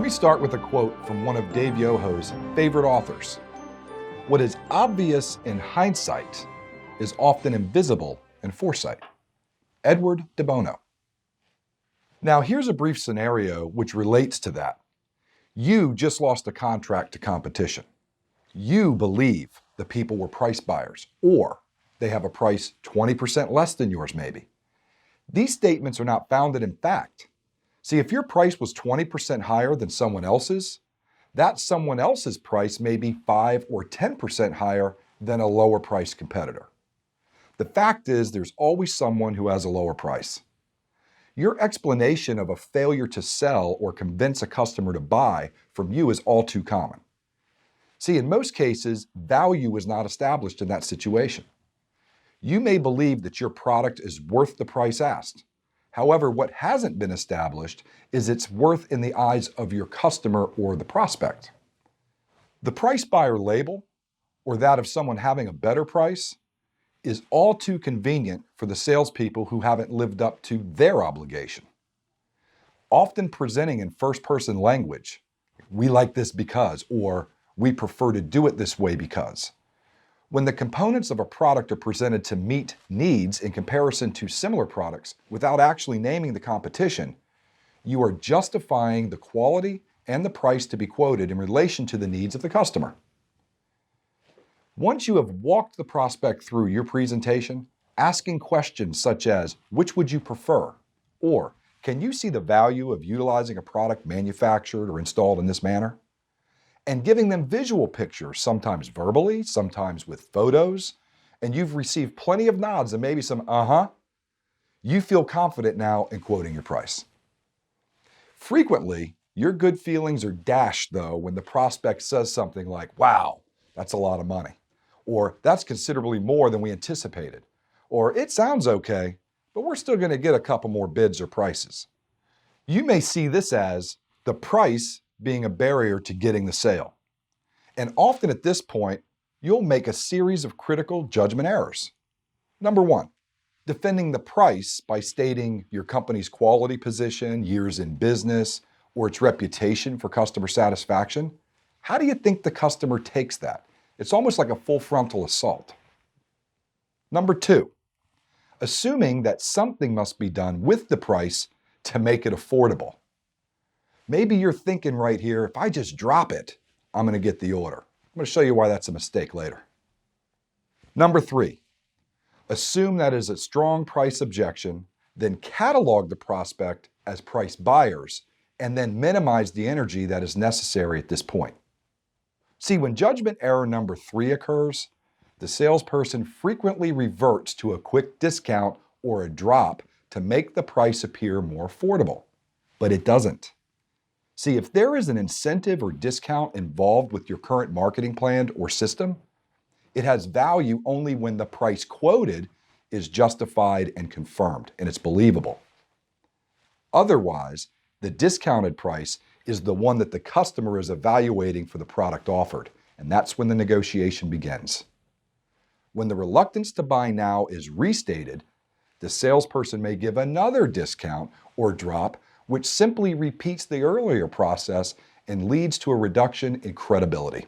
me start with a quote from one of Dave Yoho's favorite authors. What is obvious in hindsight is often invisible in foresight. Edward de Bono. Now here's a brief scenario which relates to that. You just lost a contract to competition. You believe the people were price buyers, or they have a price 20% less than yours maybe. These statements are not founded in fact. See, if your price was 20% higher than someone else's, that someone else's price may be 5 or 10% higher than a lower price competitor. The fact is there's always someone who has a lower price. Your explanation of a failure to sell or convince a customer to buy from you is all too common. See, in most cases, value is not established in that situation. You may believe that your product is worth the price asked. However, what hasn't been established is its worth in the eyes of your customer or the prospect. The price buyer label, or that of someone having a better price, is all too convenient for the salespeople who haven't lived up to their obligation. Often presenting in first-person language, "We like this because," or "We prefer to do it this way because." When the components of a product are presented to meet needs in comparison to similar products without actually naming the competition, you are justifying the quality and the price to be quoted in relation to the needs of the customer. Once you have walked the prospect through your presentation, asking questions such as, "Which would you prefer?" or "Can you see the value of utilizing a product manufactured or installed in this manner?" and giving them visual pictures, sometimes verbally, sometimes with photos, and you've received plenty of nods and maybe some you feel confident now in quoting your price. Frequently, your good feelings are dashed though when the prospect says something like, "Wow, that's a lot of money," or "That's considerably more than we anticipated," or "It sounds okay, but we're still going to get a couple more bids or prices." You may see this as the price being a barrier to getting the sale. And often at this point, you'll make a series of critical judgment errors. Number one, defending the price by stating your company's quality position, years in business, or its reputation for customer satisfaction. How do you think the customer takes that? It's almost like a full frontal assault. Number two, assuming that something must be done with the price to make it affordable. Maybe you're thinking right here, if I just drop it, I'm going to get the order. I'm going to show you why that's a mistake later. Number three, assume that is a strong price objection, then catalog the prospect as price buyers, and then minimize the energy that is necessary at this point. See, when judgment error number three occurs, the salesperson frequently reverts to a quick discount or a drop to make the price appear more affordable. But it doesn't. See, if there is an incentive or discount involved with your current marketing plan or system, it has value only when the price quoted is justified and confirmed, and it's believable. Otherwise, the discounted price is the one that the customer is evaluating for the product offered, and that's when the negotiation begins. When the reluctance to buy now is restated, the salesperson may give another discount or drop, which simply repeats the earlier process and leads to a reduction in credibility.